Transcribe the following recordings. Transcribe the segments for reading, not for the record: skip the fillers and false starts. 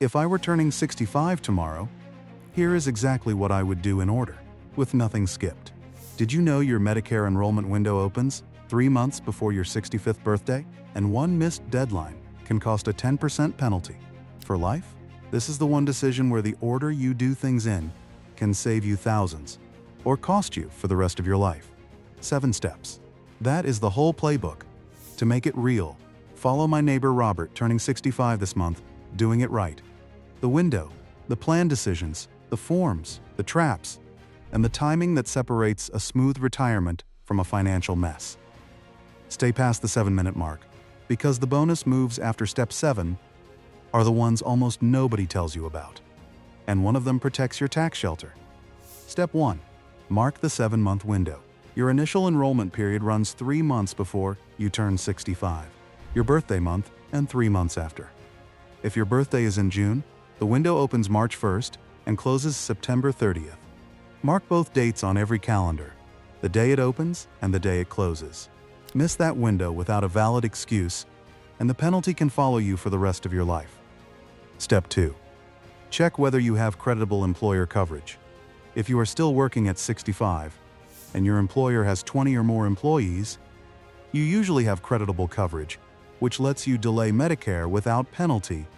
If I were turning 65 tomorrow, here is exactly what I would do in order, with nothing skipped. Did you know your Medicare enrollment window opens 3 months before your 65th birthday? And one missed deadline can cost a 10% penalty. For life, this is the one decision where the order you do things in can save you thousands, or cost you for the rest of your life. 7 steps. That is the whole playbook. To make it real, follow my neighbor Robert, turning 65 this month, doing it right. The window, the plan decisions, the forms, the traps, and the timing that separates a smooth retirement from a financial mess. Stay past the 7-minute mark, because the bonus moves after step 7 are the ones almost nobody tells you about. And one of them protects your tax shelter. Step 1. Mark the 7-month window. Your initial enrollment period runs 3 months before you turn 65, your birthday month, and 3 months after. If your birthday is in June, the window opens March 1st and closes September 30th. Mark both dates on every calendar, the day it opens and the day it closes. Miss that window without a valid excuse, and the penalty can follow you for the rest of your life. Step 2. Check whether you have creditable employer coverage. If you are still working at 65, and your employer has 20 or more employees, you usually have creditable coverage, which lets you delay Medicare without penalty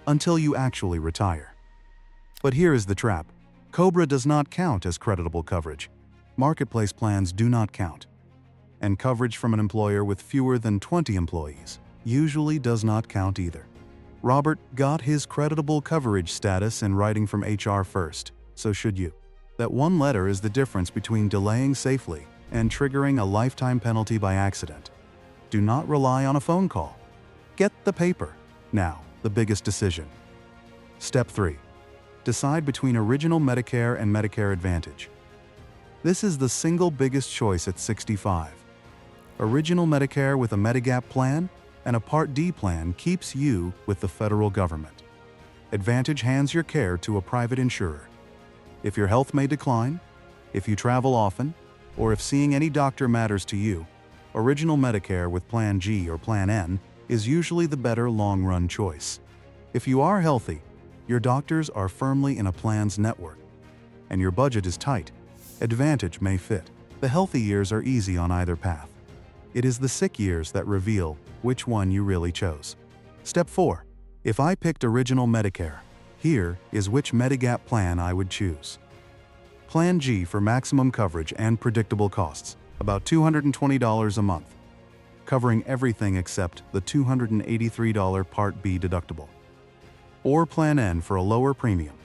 until you actually retire. But here is the trap. COBRA does not count as creditable coverage. Marketplace plans do not count. And coverage from an employer with fewer than 20 employees usually does not count either. Robert got his creditable coverage status in writing from HR first, so should you. That one letter is the difference between delaying safely and triggering a lifetime penalty by accident. Do not rely on a phone call. Get the paper. Now, the biggest decision. Step 3. Decide between Original Medicare and Medicare Advantage. This is the single biggest choice at 65. Original Medicare with a Medigap plan and a Part D plan keeps you with the federal government. Advantage hands your care to a private insurer. If your health may decline, if you travel often, or if seeing any doctor matters to you, Original Medicare with Plan G or Plan N is usually the better long-run choice. If you are healthy, your doctors are firmly in a plan's network, and your budget is tight, Advantage may fit. The healthy years are easy on either path. It is the sick years that reveal which one you really chose. Step 4. If I picked Original Medicare, here is which Medigap plan I would choose. Plan G for maximum coverage and predictable costs, about $220 a month, covering everything except the $283 Part B deductible. Or Plan N for a lower premium,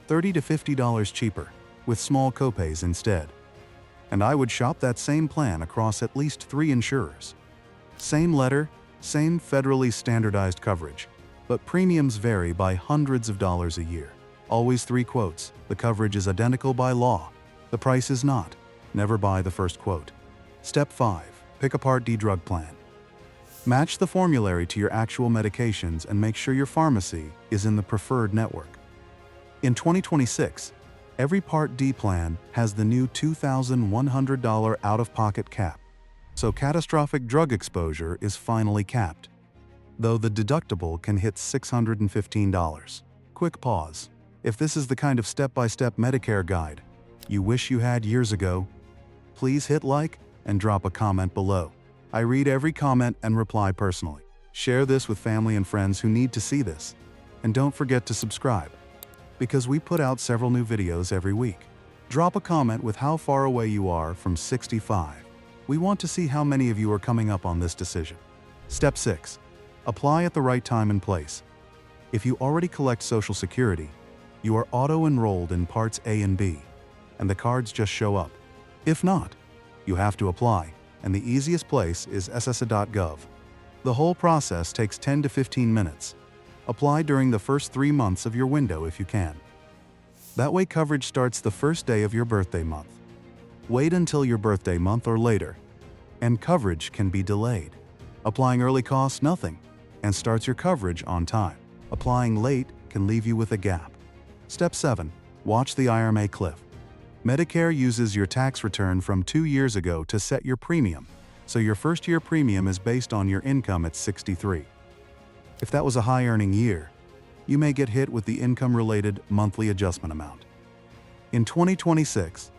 $30 to $50 cheaper, with small copays instead. And I would shop that same plan across at least 3 insurers. Same letter, same federally standardized coverage, but premiums vary by hundreds of dollars a year. Always 3 quotes. The coverage is identical by law. The price is not. Never buy the first quote. Step 5. Pick a Part D drug plan. Match the formulary to your actual medications and make sure your pharmacy is in the preferred network. In 2026, every Part D plan has the new $2,100 out-of-pocket cap, so catastrophic drug exposure is finally capped, though the deductible can hit $615. Quick pause. If this is the kind of step-by-step Medicare guide you wish you had years ago, please hit like and drop a comment below. I read every comment and reply personally. Share this with family and friends who need to see this. And don't forget to subscribe, because we put out several new videos every week. Drop a comment with how far away you are from 65. We want to see how many of you are coming up on this decision. Step 6. Apply at the right time and place. If you already collect Social Security, you are auto-enrolled in Parts A and B, and the cards just show up. If not, you have to apply, and the easiest place is ssa.gov. The whole process takes 10 to 15 minutes. Apply during the first 3 months of your window if you can. That way coverage starts the first day of your birthday month. Wait until your birthday month or later, and coverage can be delayed. Applying early costs nothing, and starts your coverage on time. Applying late can leave you with a gap. Step 7. Watch the IRMAA cliff. Medicare uses your tax return from 2 years ago to set your premium, so your first-year premium is based on your income at 63. If that was a high-earning year, you may get hit with the income-related monthly adjustment amount. In 2026,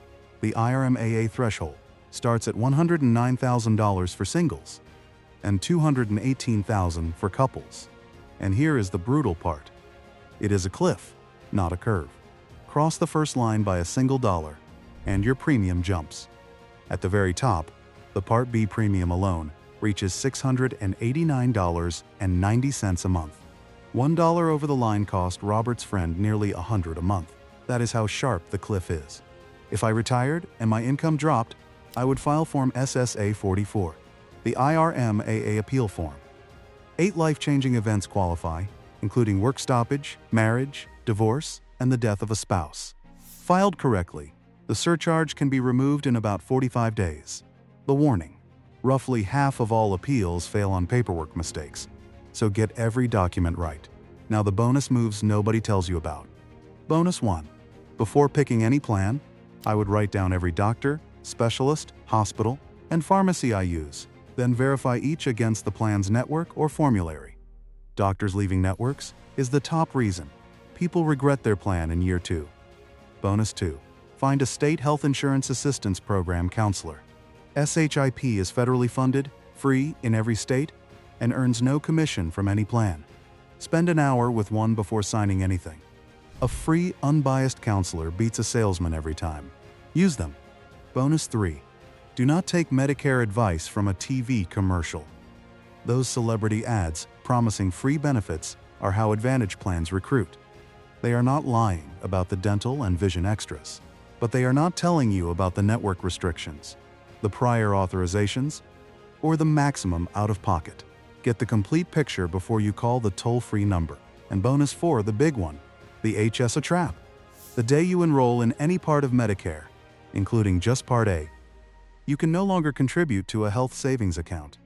the IRMAA threshold starts at $109,000 for singles and $218,000 for couples. And here is the brutal part. It is a cliff, not a curve. Cross the first line by a single dollar, and your premium jumps. At the very top, the Part B premium alone reaches $689.90 a month. $1 over the line cost Robert's friend nearly $100 a month. That is how sharp the cliff is. If I retired and my income dropped, I would file Form SSA 44, the IRMAA appeal form. 8 life-changing events qualify, including work stoppage, marriage, divorce, and the death of a spouse. Filed correctly, the surcharge can be removed in about 45 days. The warning: roughly half of all appeals fail on paperwork mistakes, so get every document right. Now the bonus moves nobody tells you about. Bonus 1. Before picking any plan, I would write down every doctor, specialist, hospital, and pharmacy I use, then verify each against the plan's network or formulary. Doctors leaving networks is the top reason people regret their plan in year 2. Bonus 2. Find a state health insurance assistance program counselor. SHIP is federally funded, free in every state, and earns no commission from any plan. Spend an hour with one before signing anything. A free, unbiased counselor beats a salesman every time. Use them. Bonus 3. Do not take Medicare advice from a TV commercial. Those celebrity ads promising free benefits are how Advantage plans recruit. They are not lying about the dental and vision extras, but they are not telling you about the network restrictions, the prior authorizations, or the maximum out-of-pocket. Get the complete picture before you call the toll-free number. And bonus 4, the big one, the HS a trap. The day you enroll in any part of Medicare, including just Part A, you can no longer contribute to a health savings account.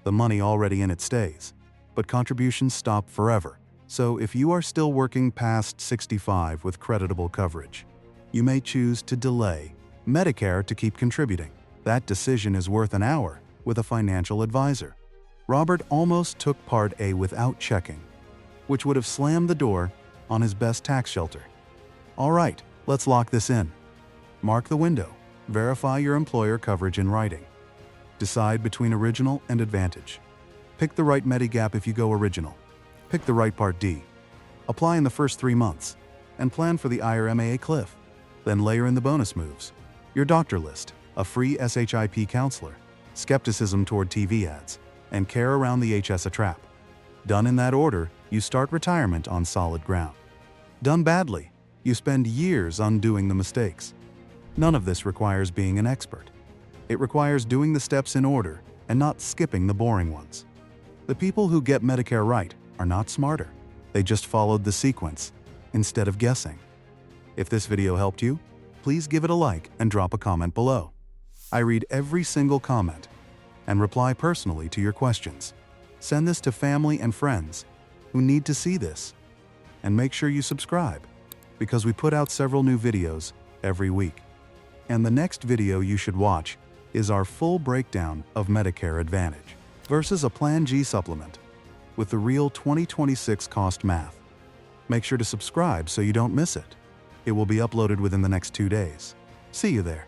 The money already in it stays, but contributions stop forever. So if you are still working past 65 with creditable coverage, you may choose to delay Medicare to keep contributing. That decision is worth an hour with a financial advisor. Robert almost took Part A without checking, which would have slammed the door on his best tax shelter. All right, let's lock this in. Mark the window. Verify your employer coverage in writing. Decide between Original and Advantage. Pick the right Medigap if you go Original. Pick the right Part D. Apply in the first 3 months, and plan for the IRMAA cliff. Then layer in the bonus moves. Your doctor list, a free SHIP counselor, skepticism toward TV ads, and care around the HS a trap. Done in that order, you start retirement on solid ground. Done badly, you spend years undoing the mistakes. None of this requires being an expert. It requires doing the steps in order and not skipping the boring ones. The people who get Medicare right are not smarter. They just followed the sequence instead of guessing. If this video helped you, please give it a like and drop a comment below. I read every single comment and reply personally to your questions. Send this to family and friends who need to see this. And make sure you subscribe, because we put out several new videos every week. And the next video you should watch is our full breakdown of Medicare Advantage versus a Plan G supplement with the real 2026 cost math. Make sure to subscribe so you don't miss it. It will be uploaded within the next 2 days. See you there.